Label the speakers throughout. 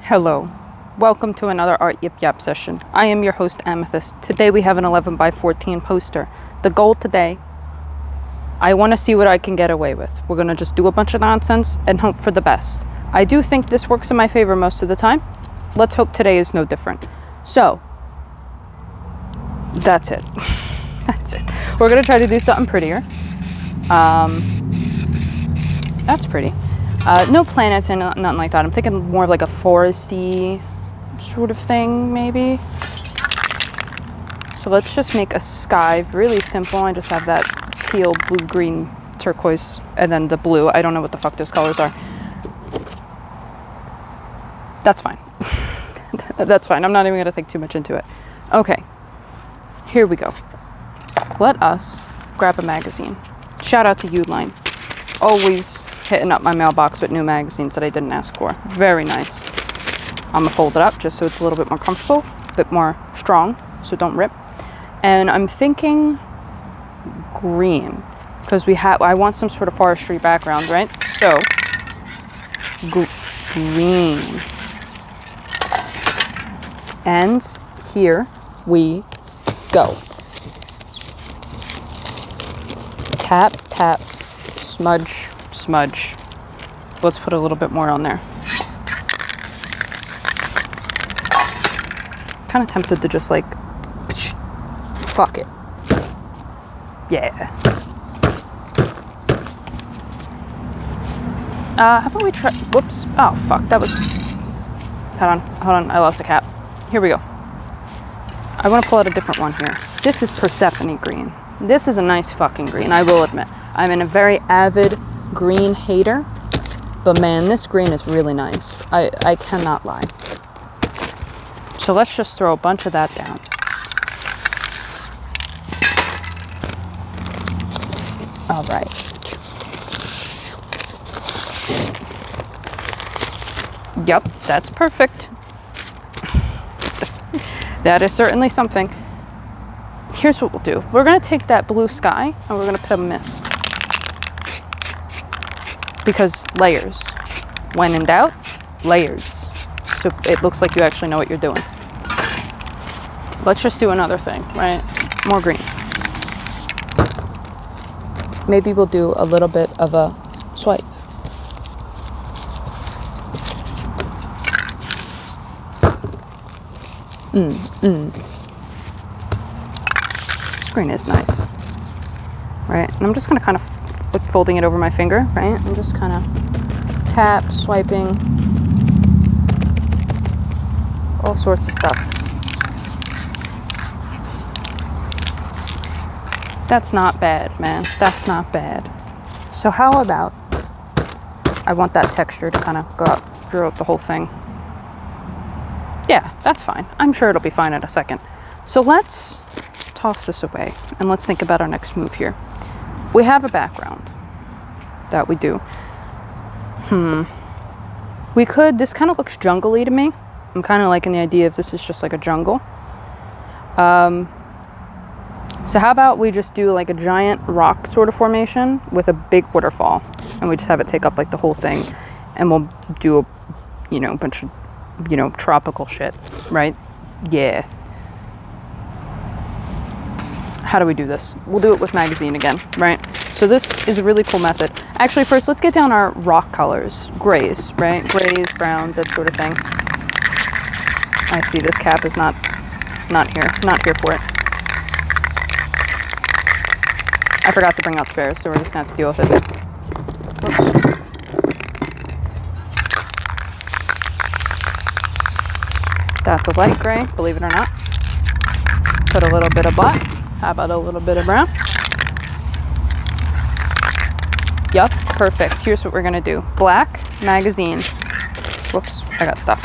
Speaker 1: Hello. Welcome to another Art Yip Yap session. I am your host, Amethyst. Today we have an 11 by 14 poster. The goal today, I want to see what I can get away with. We're going to just do a bunch of nonsense and hope for the best. I do think this works in my favor most of the time. Let's hope today is no different. So, that's it. That's it. We're going to try to do something prettier. That's pretty. No planets and nothing like that. I'm thinking more of like a foresty sort of thing, maybe. So let's just make a sky really simple. I just have that teal, blue, green, turquoise, and then the blue. I don't know what the fuck those colors are. That's fine. That's fine. I'm not even going to think too much into it. Okay. Here we go. Let us grab a magazine. Shout out to Uline. Always hitting up my mailbox with new magazines that I didn't ask for. Very nice. I'm gonna fold it up just so it's a little bit more comfortable, a bit more strong, so don't rip. And I'm thinking green, because I want some sort of forestry background, right? So, green. And here we go. Tap, tap, smudge, smudge. Let's put a little bit more on there. Kind of tempted to just like, fuck it. Yeah. How about we try, whoops. Oh, fuck, that was, hold on, I lost a cap. Here we go. I want to pull out a different one here. This is Persephone green. This is a nice fucking green, I will admit. I'm a very avid green hater, but man, this green is really nice. I cannot lie. So let's just throw a bunch of that down. All right. Yep, that's perfect. That is certainly something. Here's what we'll do. We're gonna take that blue sky and we're gonna put a mist. Because layers. When in doubt, layers. So it looks like you actually know what you're doing. Let's just do another thing, right? More green. Maybe we'll do a little bit of a swipe. This green is nice. Right? And I'm just gonna kind of folding it over my finger, right? I'm just kind of tap, swiping, all sorts of stuff. That's not bad, man. That's not bad. So how about, I want that texture to kind of go up throughout the whole thing. Yeah, that's fine. I'm sure it'll be fine in a second. So let's toss this away and let's think about our next move here. We have a background that we do. We could, this kind of looks jungly to me. I'm kind of liking the idea of this is just like a jungle. So how about we just do like a giant rock sort of formation with a big waterfall, and we just have it take up like the whole thing, and we'll do a, bunch of, tropical shit, right? Yeah. How do we do this? We'll do it with magazine again, right? So this is a really cool method. Actually, first, let's get down our rock colors. Grays, right? Grays, browns, that sort of thing. I see this cap is not here for it. I forgot to bring out spares, so we're just gonna have to deal with it. Oops. That's a light gray, believe it or not. Put a little bit of black. How about a little bit of brown? Yup, perfect. Here's what we're gonna do. Black, magazine. Whoops, I got stuck.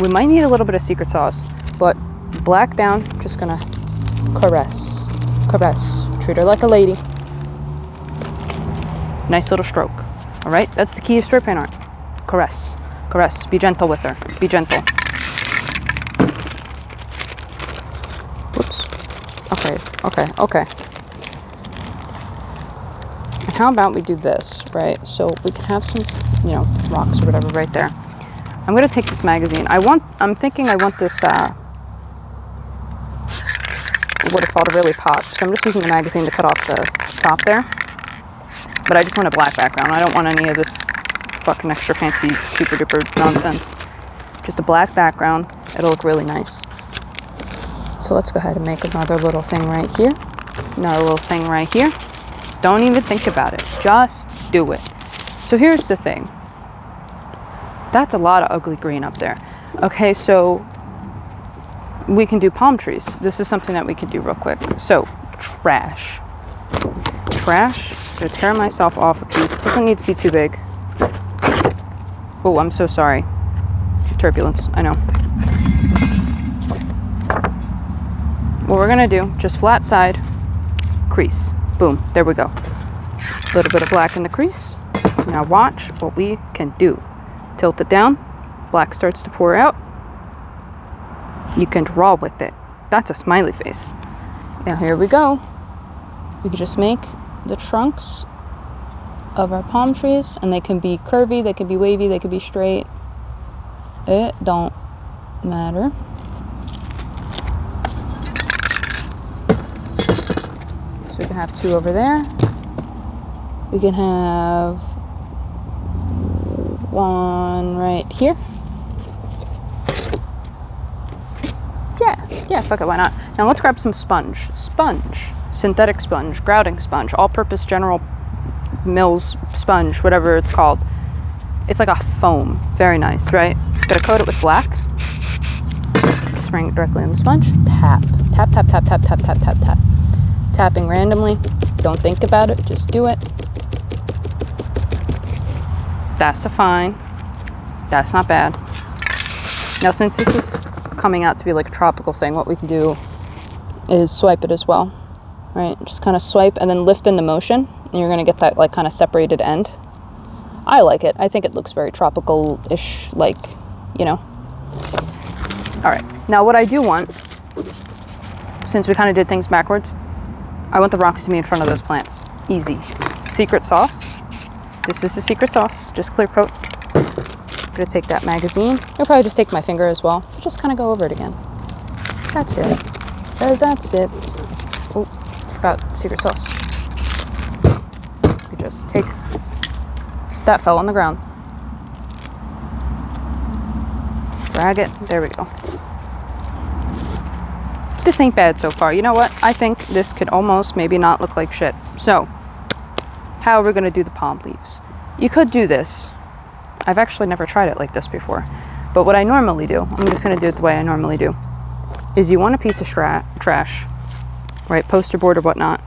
Speaker 1: We might need a little bit of secret sauce, but black down, just gonna caress. Caress. Treat her like a lady. Nice little stroke. All right, that's the key of spray paint art. Caress. Caress. Be gentle with her. Be gentle. Whoops. Okay. how about we do this, right? So we can have some, you know, rocks or whatever right there. I'm gonna take this magazine. I'm thinking I want this waterfall to really pop. So I'm just using the magazine to cut off the top there. But I just want a black background. I don't want any of this fucking extra fancy super duper nonsense. Just a black background. It'll look really nice. So let's go ahead and make another little thing right here. Another little thing right here. Don't even think about it. Just do it. So here's the thing. That's a lot of ugly green up there. Okay, so we can do palm trees. This is something that we can do real quick. So, trash. Trash. I'm gonna tear myself off a piece. Doesn't need to be too big. Oh, I'm so sorry. Turbulence, I know. What we're gonna do, just flat side, crease. Boom, there we go. A little bit of black in the crease. Now watch what we can do. Tilt it down, black starts to pour out. You can draw with it. That's a smiley face. Now here we go. We can just make the trunks of our palm trees, and they can be curvy, they can be wavy, they can be straight. It don't matter. So we can have two over there. We can have one right here. Yeah, fuck it, why not? Now let's grab some sponge. Sponge. Synthetic sponge, grouting sponge, all-purpose General Mills sponge, whatever it's called. It's like a foam. Very nice, right? Gonna coat it with black. Just spraying it directly on the sponge. Tap. Tap, tap, tap, tap, tap, tap, tap, tap. Tapping randomly. Don't think about it, just do it. That's a fine. That's not bad. Now since this is coming out to be like a tropical thing, what we can do is swipe it as well, right? Just kind of swipe and then lift in the motion, and you're gonna get that like kind of separated end. I like it. I think it looks very tropical-ish, like, you know. All right, now what I do want, since we kind of did things backwards, I want the rocks to be in front of those plants. Easy. Secret sauce. This is the secret sauce, just clear coat. I'm gonna take that magazine. I'll probably just take my finger as well. Just kind of go over it again. That's it. That's it. Oh, forgot secret sauce. You just take, that fell on the ground. Drag it, there we go. This ain't bad so far. You know what? I think this could almost maybe not look like shit. So, how are we gonna do the palm leaves? You could do this. I've actually never tried it like this before. But what I normally do, I'm just gonna do it the way I normally do, is you want a piece of trash, right, poster board or whatnot,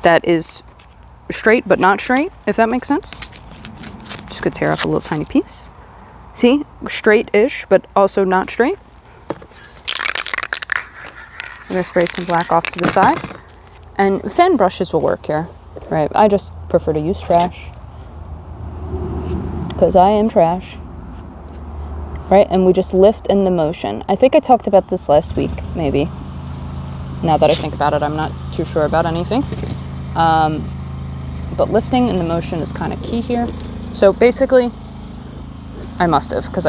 Speaker 1: that is straight but not straight, if that makes sense. Just gonna tear up a little tiny piece. See, straight-ish, but also not straight. I'm gonna spray some black off to the side. And fan brushes will work here, right? I just prefer to use trash, because I am trash, right? And we just lift in the motion. I think I talked about this last week, maybe. Now that I think about it, I'm not too sure about anything. But lifting in the motion is kind of key here. So basically, I must have, because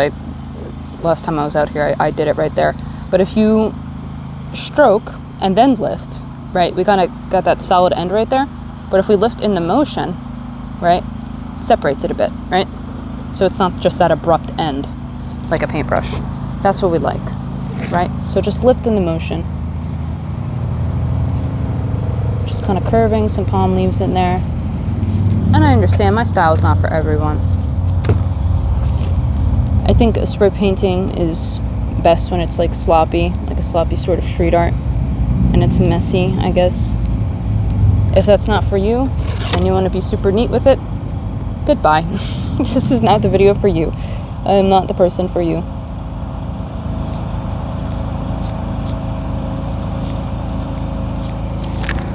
Speaker 1: last time I was out here, I did it right there. But if you stroke and then lift, right, we kind of got that solid end right there. But if we lift in the motion, right, separates it a bit, right? So it's not just that abrupt end, like a paintbrush. That's what we like, right? So just lift in the motion. Just kind of curving some palm leaves in there. And I understand my style is not for everyone. I think spray painting is best when it's like a sloppy sort of street art. And it's messy, I guess. If that's not for you, and you want to be super neat with it, goodbye. This is not the video for you. I am not the person for you.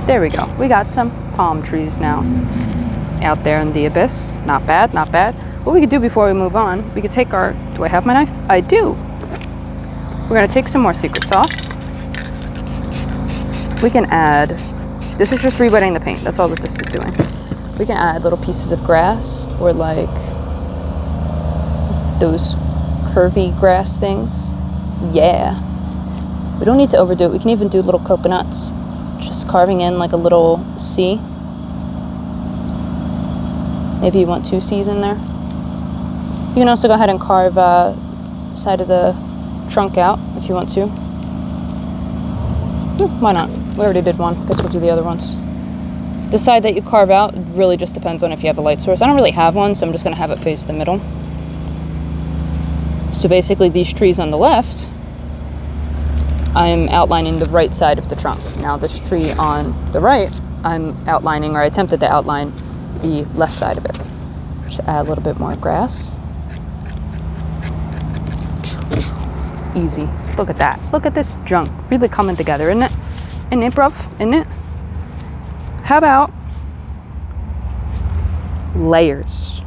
Speaker 1: There we go. We got some palm trees now out there in the abyss. Not bad, not bad. What we could do before we move on, we could take our, do I have my knife? I do. We're gonna take some more secret sauce. We can add This is just rewetting the paint. That's all that this is doing. We can add little pieces of grass or like those curvy grass things. Yeah. We don't need to overdo it. We can even do little coconuts. Just carving in like a little C. Maybe you want 2 C's in there. You can also go ahead and carve side of the trunk out if you want to. Why not? We already did one. Guess we'll do the other ones. The side that you carve out really just depends on if you have a light source. I don't really have one, so I'm just going to have it face the middle. So basically these trees on the left, I'm outlining the right side of the trunk. Now this tree on the right, I'm outlining, or I attempted to outline, the left side of it. Just add a little bit more grass. Easy. Look at that. Look at this junk really coming together, isn't it? Isn't it, bruv? Isn't it? How about layers?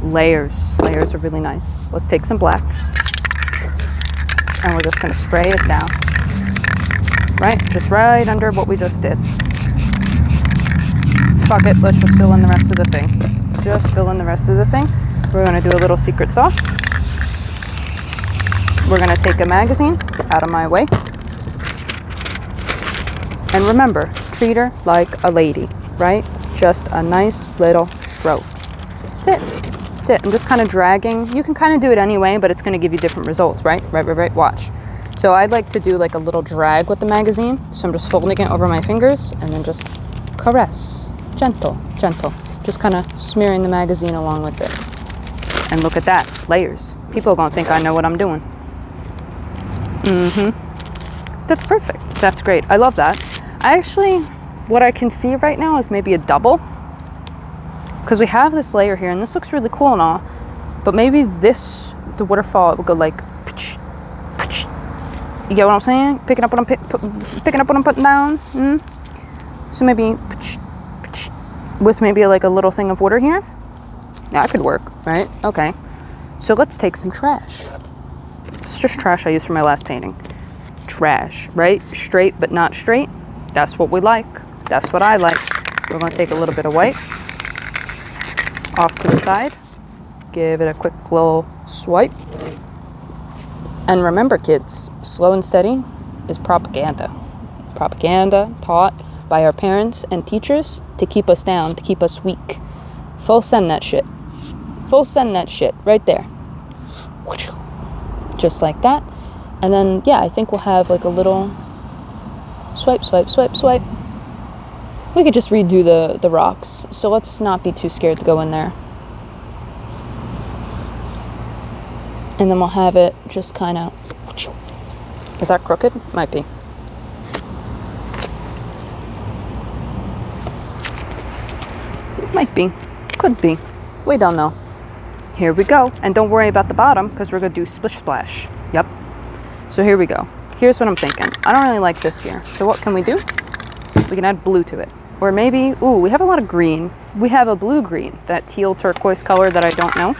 Speaker 1: Layers. Layers are really nice. Let's take some black. And we're just going to spray it down. Right? Just right under what we just did. Fuck it. Let's just fill in the rest of the thing. Just fill in the rest of the thing. We're going to do a little secret sauce. We're going to take a magazine out of my way. And remember, treat her like a lady, right? Just a nice little stroke. That's it. That's it. I'm just kind of dragging. You can kind of do it anyway, but it's going to give you different results, right? Right. Watch. So I like to do like a little drag with the magazine. So I'm just folding it over my fingers and then just caress. Gentle. Just kind of smearing the magazine along with it. And look at that. Layers. People are going to think I know what I'm doing. That's perfect. That's great. I love that. What I can see right now is maybe a double. Because we have this layer here, and this looks really cool and all. But maybe the waterfall, it would go like... You get what I'm saying? Picking up what I'm putting down. So maybe... with maybe like a little thing of water here. Yeah, that could work, right? Okay. So let's take some trash. It's just trash I used for my last painting. Trash, right? Straight but not straight. That's what we like. That's what I like. We're going to take a little bit of white off to the side. Give it a quick little swipe. And remember, kids, slow and steady is propaganda. Propaganda taught by our parents and teachers to keep us down, to keep us weak. Full send that shit. Full send that shit right there. Just like that. And then, yeah, I think we'll have like a little swipe. We could just redo the rocks. So let's not be too scared to go in there. And then we'll have it just kind of... Is that crooked? Might be. Might be. Could be. We don't know. Here we go. And don't worry about the bottom, because we're going to do splish splash. Yep. So here we go. Here's what I'm thinking. I don't really like this here. So what can we do? We can add blue to it. Or maybe, ooh, we have a lot of green. We have a blue-green, that teal turquoise color that I don't know.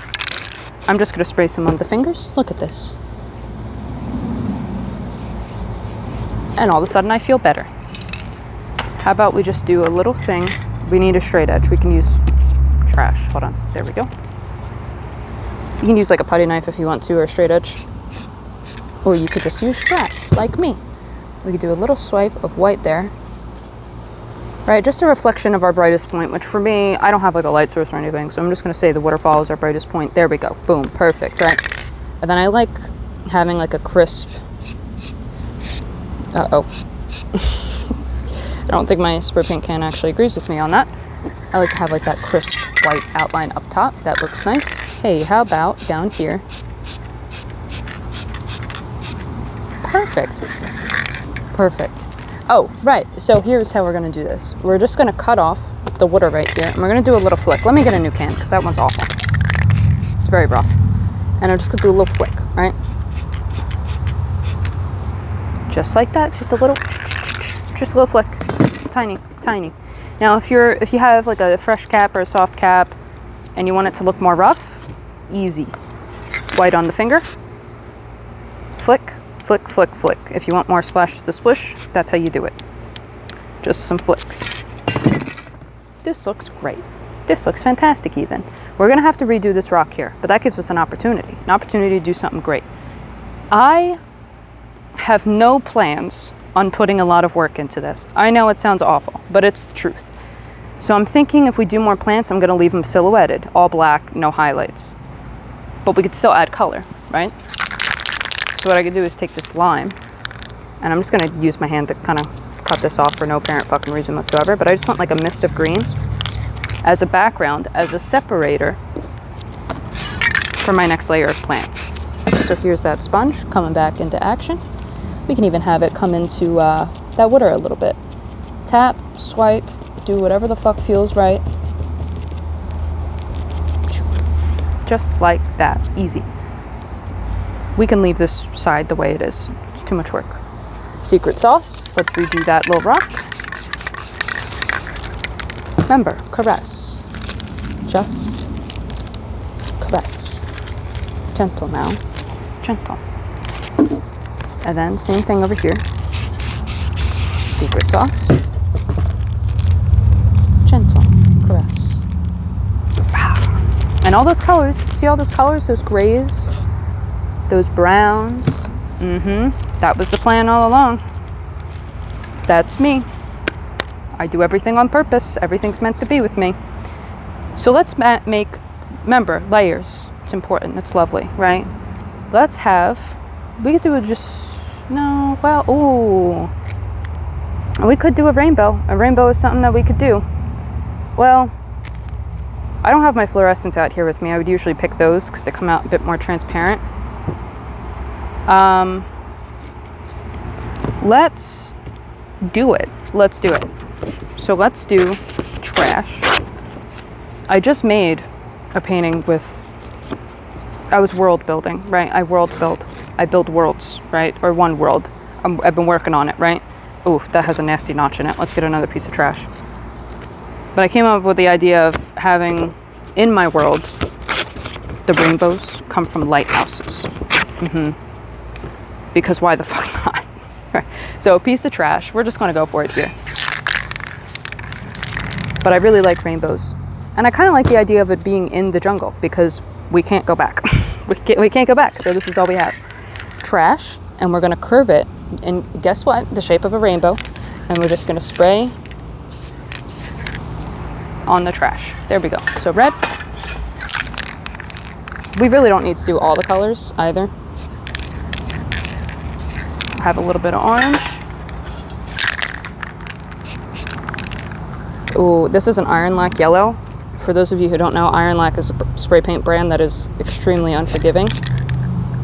Speaker 1: I'm just going to spray some on the fingers. Look at this. And all of a sudden I feel better. How about we just do a little thing? We need a straight edge. We can use trash. Hold on. There we go. You can use like a putty knife if you want to, or a straight edge. Or you could just use trash, like me. We could do a little swipe of white there. Right, just a reflection of our brightest point, which for me, I don't have like a light source or anything, so I'm just going to say the waterfall is our brightest point. There we go. Boom. Perfect, right? And then I like having like a crisp... Uh-oh. I don't think my spray paint can actually agrees with me on that. I like to have like that crisp white outline up top. That looks nice. Hey, how about down here? Perfect. Perfect. Oh, right. So here's how we're going to do this. We're just going to cut off the water right here. And we're going to do a little flick. Let me get a new can, because that one's awful. It's very rough. And I'm just going to do a little flick, right? Just like that. Just a little flick. Tiny, tiny. Now, if you have like a fresh cap or a soft cap and you want it to look more rough, easy. White on the finger. Flick, flick, flick, flick. If you want more splash to the splish, that's how you do it. Just some flicks. This looks great. This looks fantastic even. We're gonna have to redo this rock here, but that gives us an opportunity to do something great. I have no plans on putting a lot of work into this. I know it sounds awful, but it's the truth. So I'm thinking if we do more plants, I'm gonna leave them silhouetted, all black, no highlights. But we could still add color, right? So what I could do is take this lime, and I'm just gonna use my hand to kind of cut this off for no apparent fucking reason whatsoever, but I just want like a mist of green as a background, as a separator for my next layer of plants. So here's that sponge coming back into action. We can even have it come into that water a little bit. Tap, swipe, do whatever the fuck feels right. Just like that, easy. We can leave this side the way it is. It's too much work. Secret sauce, let's redo that little rock. Remember, caress. Just caress. Gentle now. Gentle. And then same thing over here. Secret sauce. Gentle. Caress. And all those colors, see all those colors? Those grays, those browns. That was the plan all along. That's me. I do everything on purpose. Everything's meant to be with me. So let's make, remember, layers. It's important. It's lovely, right? Let's have, we could do it just, no, well, ooh. We could do a rainbow. A rainbow is something that we could do. Well, I don't have my fluorescents out here with me. I would usually pick those because they come out a bit more transparent. Let's do it. Let's do it. So let's do trash. I just made a painting with, I was world building, right? I world build. I build worlds, right? Or one world. I've been working on it, right? Ooh, that has a nasty notch in it. Let's get another piece of trash. But I came up with the idea of having, in my world, the rainbows come from lighthouses. Because why the fuck not? So a piece of trash, we're just gonna go for it here. But I really like rainbows. And I kind of like the idea of it being in the jungle because we can't go back. we can't go back, so this is all we have. Trash, and we're gonna curve it, and guess what? The shape of a rainbow. And we're just gonna spray on the trash. There we go. So red. We really don't need to do all the colors either. Have a little bit of orange. Ooh, this is an Iron Lac yellow. For those of you who don't know, Iron Lac is a spray paint brand that is extremely unforgiving.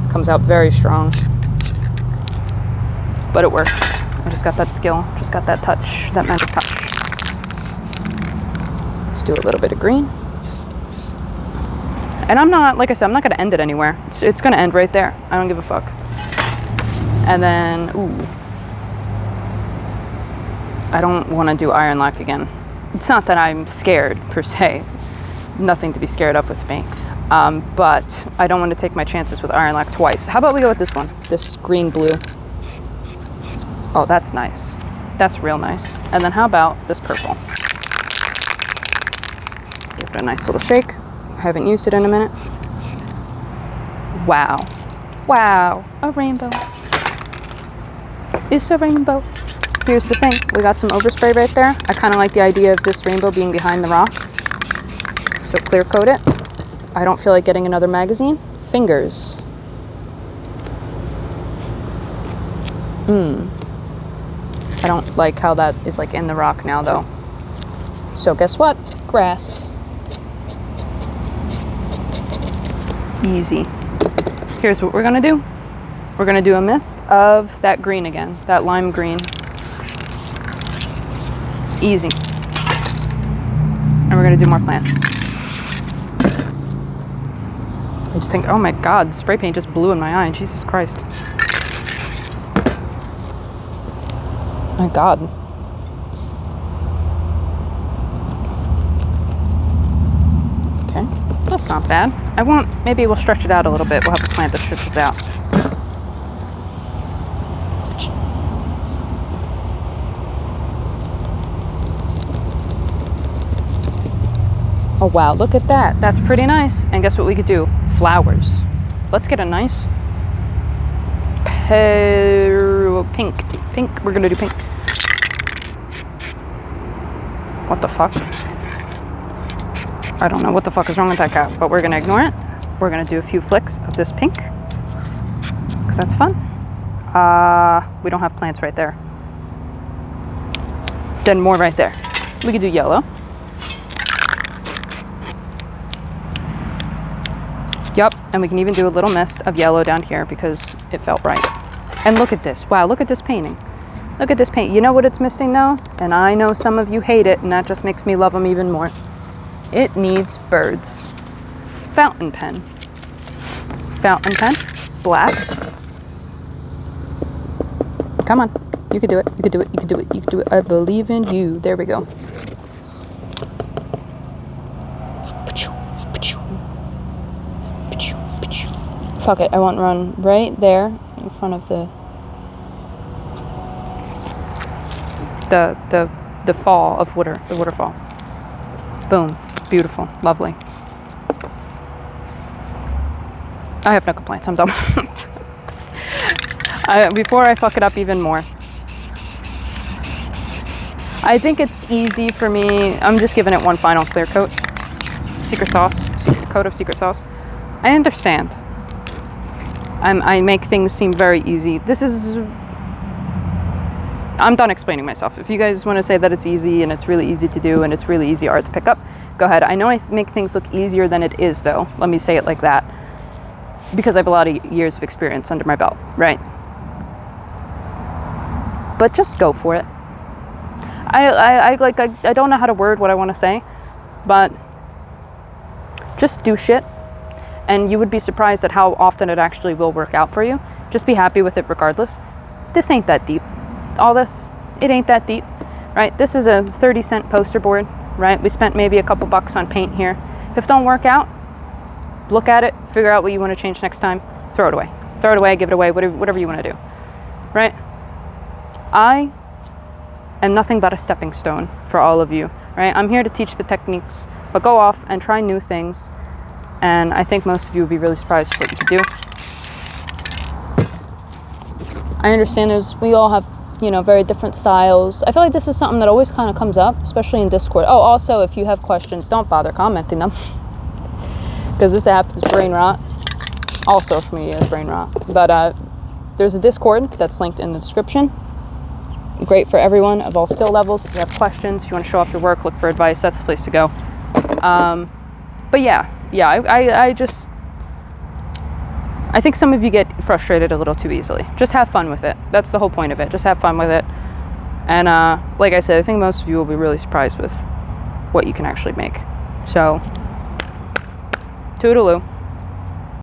Speaker 1: Comes out very strong. But it works. I just got that skill, just got that touch, that magic touch. Let's do a little bit of green. And I'm not, like I said, I'm not gonna end it anywhere. It's gonna end right there. I don't give a fuck. And then, ooh. I don't wanna do Iron Lac again. It's not that I'm scared, per se. Nothing to be scared of with me. But I don't want to take my chances with Iron Lac twice. How about we go with this one? This green-blue. Oh, that's nice. That's real nice. And then how about this purple? Give it a nice little shake. I haven't used it in a minute. Wow. Wow. A rainbow. It's a rainbow. Here's the thing, we got some overspray right there. I kind of like the idea of this rainbow being behind the rock. So clear coat it. I don't feel like getting another magazine. Fingers. I don't like how that is like in the rock now though. So guess what? Grass. Easy. Here's what we're gonna do. We're gonna do a mist of that green again, that lime green. Easy. And we're gonna do more plants. I just think, oh my God, spray paint just blew in my eye. Jesus Christ. My God. Okay, that's not bad. Maybe we'll stretch it out a little bit. We'll have a plant that stretches out. Oh wow, look at that. That's pretty nice. And guess what we could do? Flowers. Let's get a nice pink. Pink. We're gonna do pink. What the fuck? I don't know what the fuck is wrong with that cat, but we're gonna ignore it. We're gonna do a few flicks of this pink, because that's fun. We don't have plants right there. Then more right there. We could do yellow. Yup, and we can even do a little mist of yellow down here because it felt right. And look at this. Wow, look at this painting. Look at this paint. You know what it's missing though? And I know some of you hate it, and that just makes me love them even more. It needs birds. Fountain pen. Fountain pen. Black. Come on. You can do it. You can do it. You can do it. You can do it. I believe in you. There we go. Fuck it. I want to run right there in front of the fall of water, the waterfall. Boom. Beautiful. Lovely. I have no complaints. I'm done. Before I fuck it up even more, I think it's easy for me. I'm just giving it one final clear coat. Secret sauce. Coat of secret sauce. I understand. I make things seem very easy. I'm done explaining myself. If you guys want to say that it's easy and it's really easy to do and it's really easy art to pick up, go ahead. I know I make things look easier than it is though. Let me say it like that. Because I have a lot of years of experience under my belt, right? But just go for it. I don't know how to word what I want to say, but just do shit. And you would be surprised at how often it actually will work out for you. Just be happy with it regardless. This ain't that deep. All this, it ain't that deep, right? This is a 30-cent poster board, right? We spent maybe a couple bucks on paint here. If it don't work out, look at it, figure out what you want to change next time, throw it away. Throw it away, give it away, whatever you want to do, right? I am nothing but a stepping stone for all of you, right? I'm here to teach the techniques, but go off and try new things. And I think most of you would be really surprised at what you could do. I understand we all have, very different styles. I feel like this is something that always kind of comes up, especially in Discord. Oh, also, if you have questions, don't bother commenting them. Because this app is brain rot. All social media is brain rot. But there's a Discord that's linked in the description. Great for everyone of all skill levels. If you have questions, if you want to show off your work, look for advice, that's the place to go. But yeah, I think some of you get frustrated a little too easily. Just have fun with it. That's the whole point of it. Just have fun with it. And like I said, I think most of you will be really surprised with what you can actually make. So, toodaloo.